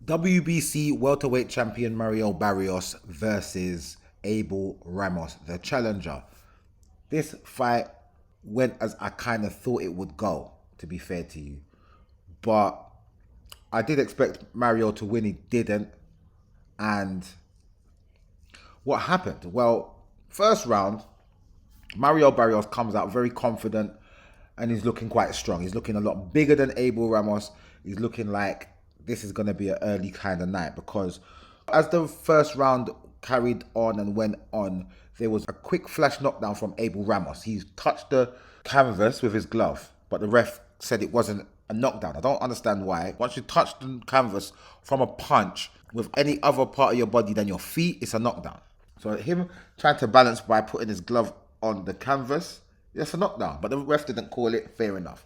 WBC welterweight champion Mario Barrios versus Abel Ramos, the challenger. This fight went as I kind of thought it would go, to be fair to you. But I did expect Mario to win. He didn't. And what happened? Well, first round, Mario Barrios comes out very confident and he's looking quite strong. He's looking a lot bigger than Abel Ramos. He's looking like this is going to be an early kind of night, because as the first round carried on and went on, there was a quick flash knockdown from Abel Ramos. He touched the canvas with his glove, but the ref said it wasn't a knockdown. I don't understand why. Once you touch the canvas from a punch with any other part of your body than your feet, it's a knockdown. So him trying to balance by putting his glove on the canvas, that's a knockdown. But the ref didn't call it, fair enough.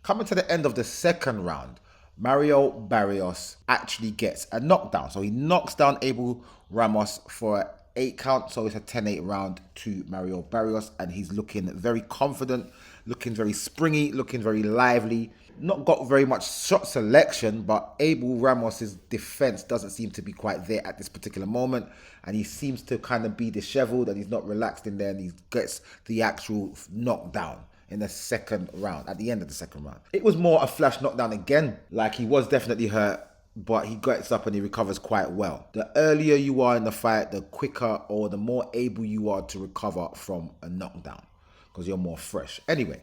Coming to the end of the second round, Mario Barrios actually gets a knockdown. So he knocks down Abel Ramos for an 8 count. So it's a 10-8 round to Mario Barrios. And he's looking very confident, looking very springy, looking very lively. Not got very much shot selection, but Abel Ramos's defense doesn't seem to be quite there at this particular moment. And he seems to kind of be disheveled and he's not relaxed in there, and he gets the actual knockdown in the second round, at the end of the second round. It was more a flash knockdown again. Like, he was definitely hurt, but he gets up and he recovers quite well. The earlier you are in the fight, the quicker or the more able you are to recover from a knockdown, because you're more fresh. Anyway,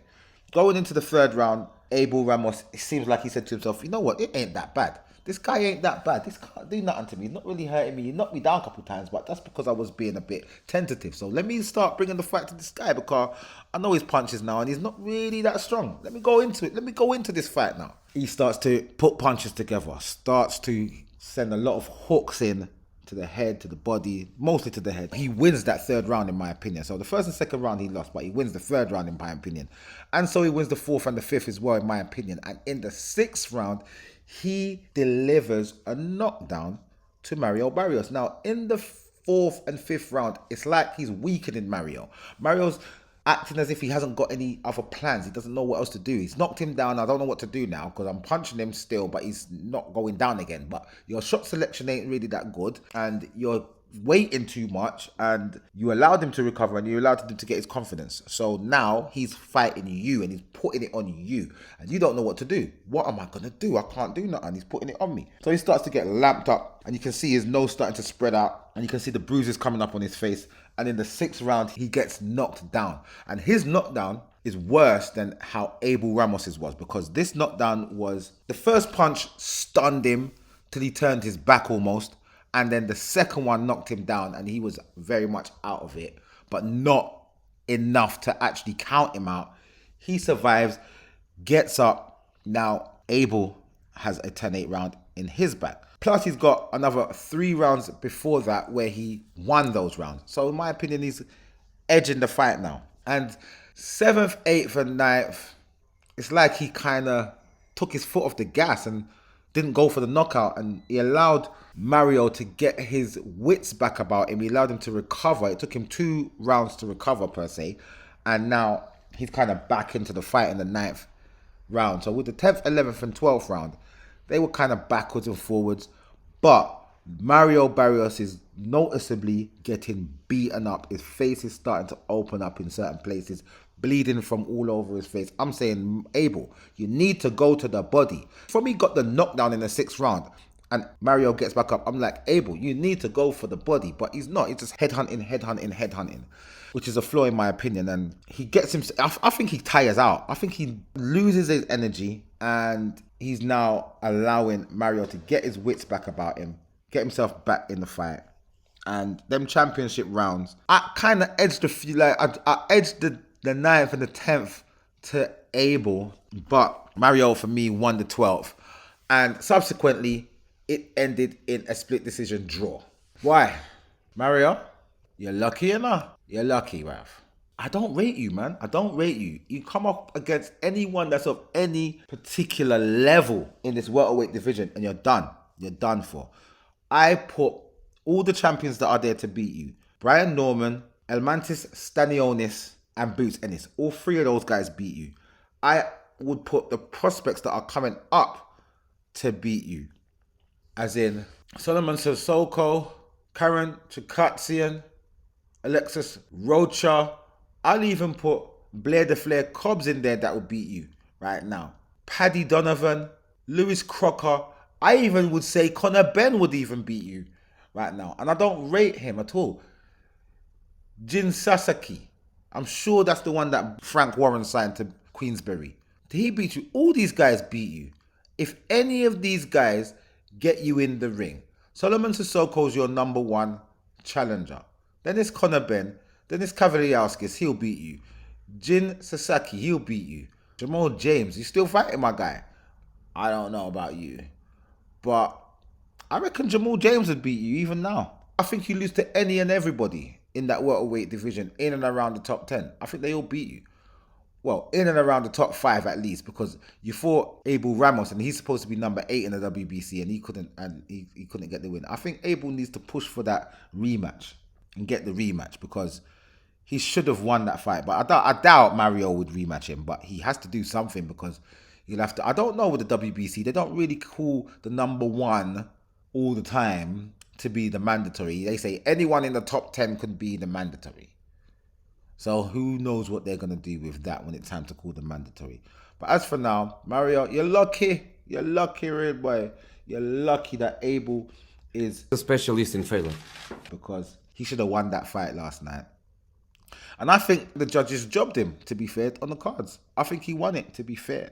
going into the third round, Abel Ramos, it seems like he said to himself, you know what, it ain't that bad. This guy ain't that bad. This can't do nothing to me. He's not really hurting me. He knocked me down a couple of times, but that's because I was being a bit tentative. So let me start bringing the fight to this guy, because I know his punches now and he's not really that strong. Let me go into it. Let me go into this fight now. He starts to put punches together, starts to send a lot of hooks in to the head, to the body, mostly to the head. He wins that third round, in my opinion. So the first and second round he lost, but he wins the third round, in my opinion. And so he wins the fourth and the fifth as well, in my opinion. And in the sixth round, he delivers a knockdown to Mario Barrios. Now, in the fourth and fifth round, it's like he's weakening Mario. Mario's acting as if he hasn't got any other plans. He doesn't know what else to do. He's knocked him down. I don't know what to do now, because I'm punching him still, but he's not going down again. But your shot selection ain't really that good, and you're waiting too much, and you allowed him to recover and you allowed him to get his confidence. So now he's fighting you and he's putting it on you, and you don't know what to do. What am I going to do? I can't do nothing. He's putting it on me. So he starts to get lamped up, and you can see his nose starting to spread out, and you can see the bruises coming up on his face. And in the sixth round, he gets knocked down. And his knockdown is worse than how Abel Ramos's was, because this knockdown was, the first punch stunned him till he turned his back almost. And then the second one knocked him down and he was very much out of it, but not enough to actually count him out. He survives, gets up. Now, Abel has a 10-8 round in his back. Plus, he's got another 3 rounds before that where he won those rounds. So, in my opinion, he's edging the fight now. And 7th, 8th, and 9th, it's like he kind of took his foot off the gas and didn't go for the knockout, and he allowed Mario to get his wits back about him. He allowed him to recover. It took him 2 rounds to recover, per se. And now he's kind of back into the fight in the 9th round. So with the 10th, 11th, and 12th round, they were kind of backwards and forwards. But Mario Barrios is noticeably getting beaten up. His face is starting to open up in certain places, bleeding from all over his face. I'm saying, Abel, you need to go to the body. From he got the knockdown in the 6th round and Mario gets back up, I'm like, Abel, you need to go for the body. But he's not. He's just headhunting, which is a flaw in my opinion. And he gets him, I think he tires out. I think he loses his energy, and he's now allowing Mario to get his wits back about him, get himself back in the fight. And them championship rounds, I kind of edged I edged the 9th and the 10th to Abel, but Mario for me won the 12th, and subsequently it ended in a split decision draw. Why? Mario, you're lucky enough. You're lucky, Ralph. I don't rate you, man. I don't rate you. You come up against anyone that's of any particular level in this welterweight division and you're done. You're done for. I put all the champions that are there to beat you: Brian Norman, Elmantis Stanionis, and Boots Ennis. All 3 of those guys beat you. I would put the prospects that are coming up to beat you as in Solomon Sissoko, Karen Chikatsian, Alexis Rocha. I'll even put Blair the Flair Cobbs in there that will beat you right now. Paddy Donovan, Lewis Crocker. I even would say Conor Benn would even beat you right now. And I don't rate him at all. Jin Sasaki. I'm sure that's the one that Frank Warren signed to Queensberry. Did he beat you? All these guys beat you. If any of these guys get you in the ring, Solomon Sissoko's your number one challenger. Then it's Conor Benn. Then it's Kavaliauskas. He'll beat you. Jin Sasaki. He'll beat you. Jamal James. You still fighting, my guy? I don't know about you. But I reckon Jamal James would beat you even now. I think you lose to any and everybody in that welterweight division, in and around the top 10. I think they all beat you. Well, in and around the top 5 at least, because you fought Abel Ramos and he's supposed to be number 8 in the WBC and he couldn't get the win. I think Abel needs to push for that rematch and get the rematch because he should have won that fight. But I doubt Mario would rematch him, but he has to do something because you'll have to. I don't know with the WBC, they don't really call the number 1 all the time to be the mandatory. They say anyone in the top 10 could be the mandatory. So who knows what they're going to do with that when it's time to call the mandatory. But as for now, Mario, you're lucky. You're lucky, real boy. You're lucky that Abel is a specialist in failure. Because he should have won that fight last night. And I think the judges jobbed him, to be fair, on the cards. I think he won it, to be fair.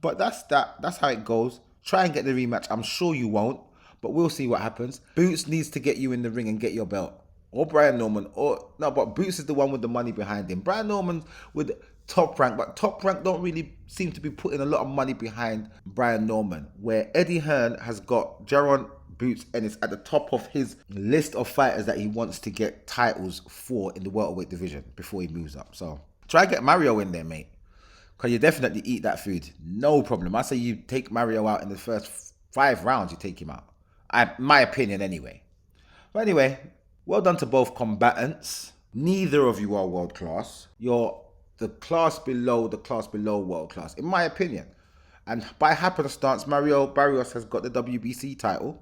But that's that. That's how it goes. Try and get the rematch. I'm sure you won't. But we'll see what happens. Boots needs to get you in the ring and get your belt. Or Brian Norman. But Boots is the one with the money behind him. Brian Norman with Top Rank. But Top Rank don't really seem to be putting a lot of money behind Brian Norman. Where Eddie Hearn has got Jaron Boots and it's at the top of his list of fighters that he wants to get titles for in the welterweight division before he moves up. So try and get Mario in there, mate. Because you definitely eat that food. No problem. I say you take Mario out in the first 5 rounds, you take him out. My opinion anyway. But anyway, well done to both combatants. Neither of you are world class. You're the class below world class, in my opinion. And by happenstance, Mario Barrios has got the WBC title.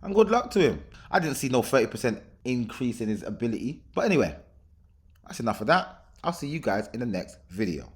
And good luck to him. I didn't see no 30% increase in his ability. But anyway, that's enough of that. I'll see you guys in the next video.